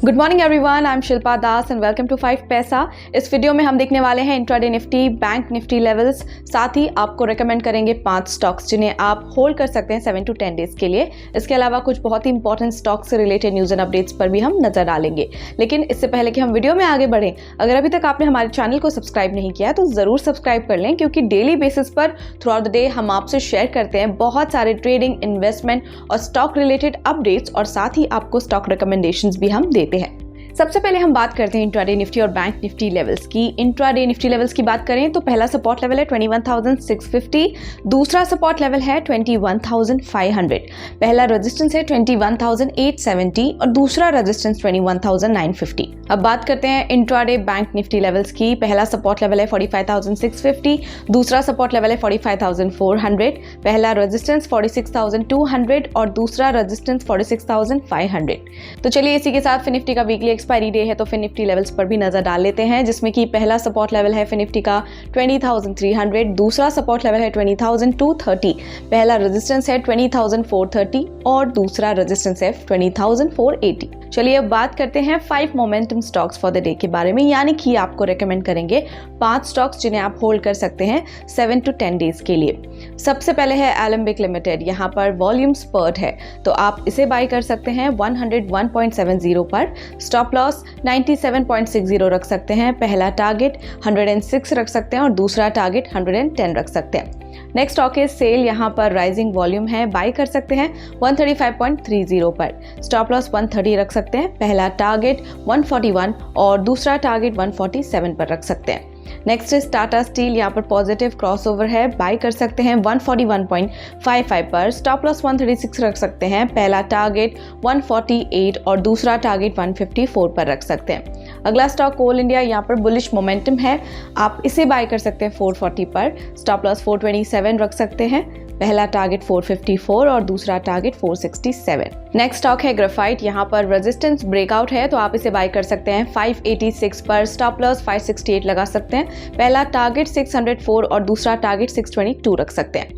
Good morning everyone, I am Shilpa Das and welcome to 5 Paisa. इस video में हम देखने वाले हैं intraday Nifty, bank Nifty levels, साथ ही आपको रेकमेंड करेंगे 5 स्टॉक्स जिन्हें आप होल्ड कर सकते हैं 7 to 10 डेज के लिए। इसके अलावा कुछ बहुत ही इंपॉर्टेंट स्टॉक्स से रिलेटेड न्यूज़ एंड अपडेट्स पर भी हम नजर डालेंगे। लेकिन इससे पहले कि हम वीडियो में आगे बढ़ें, अगर अभी तक आपने हमारे चैनल को सब्सक्राइब नहीं किया तो ज़रूर सब्सक्राइब कर लें, क्योंकि डेली बेसिस पर थ्रू आउट द डे हम आपसे शेयर करते हैं बहुत सारे ट्रेडिंग, इन्वेस्टमेंट और स्टॉक रिलेटेड अपडेट्स, और साथ ही आपको स्टॉक रिकमेंडेशंस भी हम देते हैं। सबसे पहले हम बात करते हैं इंट्राडे निफ्टी और बैंक निफ्टी लेवल्स की। इंट्राडे निफ्टी लेवल्स की बात करें तो पहला सपोर्ट लेवल है 21,650, दूसरा सपोर्ट लेवल है 21,500, पहला रेजिस्टेंस है 21,870 और दूसरा रेजिस्टेंस 21,950। अब बात करते हैं इंट्राडे बैंक निफ्टी लेवल्स की। पहला सपोर्ट लेवल है 45,650, दूसरा सपोर्ट लेवल है 45,400, पहला रेजिस्टेंस 46,200 और दूसरा रेजिस्टेंस 46,500। तो चलिए इसी के साथ फिर निफ्टी का वीकली एक्सपायरी डे है तो फिर निफ्टी लेवल्स पर भी नजर डाल लेते हैं, जिसमें कि पहला सपोर्ट लेवल है फिर निफ्टी का 20,300, दूसरा सपोर्ट लेवल है 20,230, पहला रेजिस्टेंस है 20,430 और दूसरा रेजिस्टेंस है 20,480। चलिए अब बात करते हैं 5 momentum stocks for the day के बारे में, यानी कि आपको रेकमेंड करेंगे 5 स्टॉक्स जिन्हें आप होल्ड कर सकते हैं 7 to 10 डेज के लिए। सबसे पहले है एलेम्बिक लिमिटेड। यहाँ पर वॉल्यूम स्पर्ट है तो आप इसे बाय कर सकते हैं 101.70 पर। स्टॉप लॉस 97.60 रख सकते हैं, पहला टारगेट 106 रख सकते हैं और दूसरा टारगेट 110 रख सकते हैं। नेक्स्ट स्टॉक है सेल। यहाँ पर राइजिंग वॉल्यूम है, बाय कर सकते हैं 135.30 पर। स्टॉप लॉस 130 रख सकते हैं, पहला टारगेट 141 और दूसरा टारगेट 147 पर रख सकते हैं। Next is Tata steel. यहाँ पर पॉजिटिव क्रॉसओवर है, बाय कर सकते हैं 141.55 पर। स्टॉप लॉस 136 रख सकते हैं, पहला टारगेट 148 और दूसरा टारगेट 154 पर रख सकते हैं। अगला स्टॉक कोल इंडिया। यहाँ पर बुलिश मोमेंटम है, आप इसे बाय कर सकते हैं 440 पर। स्टॉप लॉस 427 रख सकते हैं, पहला टारगेट 454 और दूसरा टारगेट 467। नेक्स्ट स्टॉक है ग्रेफाइट। यहाँ पर रेजिस्टेंस ब्रेकआउट है तो आप इसे बाय कर सकते हैं 586 पर। स्टॉप लॉस 568 लगा सकते हैं, पहला टारगेट 604 और दूसरा टारगेट 622 रख सकते हैं।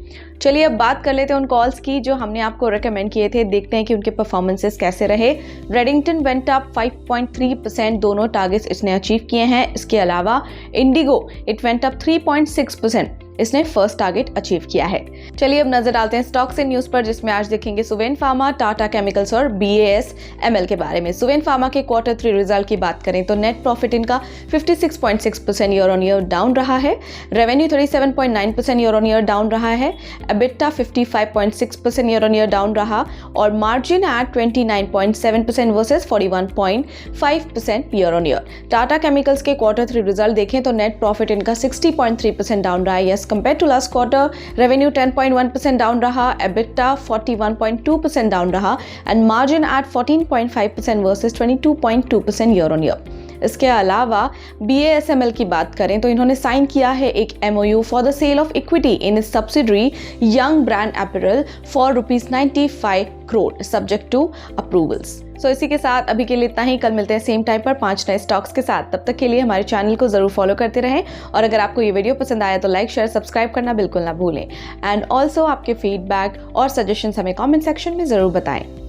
चलिए अब बात कर लेते हैं उन कॉल्स की जो हमने आपको रेकमेंड किए थे, देखते हैं कि उनके परफॉर्मेंसेस कैसे रहे। रेडिंगटन वेंट अप 5.3%, दोनों टारगेट्स इसने अचीव किए हैं। इसके अलावा इंडिगो इट वेंट अप 3.6%, इसने फर्स्ट टारगेट अचीव किया है। चलिए अब नजर डालते हैं स्टॉक्स एंड न्यूज पर, जिसमें आज देखेंगे सुवेन फार्मा, टाटा केमिकल्स और BASF के बारे में। सुवेन फार्मा के Q3 रिजल्ट की बात करें तो नेट प्रॉफिट इनका 56.6% ईयर ऑन ईयर डाउन रहा है, revenue 37.9% year on year down रहा है, EBITDA 55.6% year on year down रहा और margin at 29.7% versus 41.5% year on year. Tata chemicals के Q3 रिजल्ट देखें तो नेट प्रॉफिट इनका 60.3% डाउन रहा है compared to last quarter, revenue 10.1% down रहा, EBITDA 41.2% डाउन रहा and margin at 14.5% versus 22.2% year on year. इसके अलावा BASF की बात करें तो इन्होंने साइन किया है एक MOU for the sale of equity in its subsidiary Young Brand Apparel for ₹95 crore subject to approvals. So इसी के साथ अभी के लिए इतना ही। कल मिलते हैं सेम टाइम पर 5 नए स्टॉक्स के साथ। तब तक के लिए हमारे चैनल को जरूर फॉलो करते रहें और अगर आपको ये वीडियो पसंद आया तो लाइक, शेयर, सब्सक्राइब करना बिल्कुल ना भूलें एंड ऑल्सो आपके फीडबैक और सजेशंस हमें कमेंट सेक्शन में जरूर बताएं।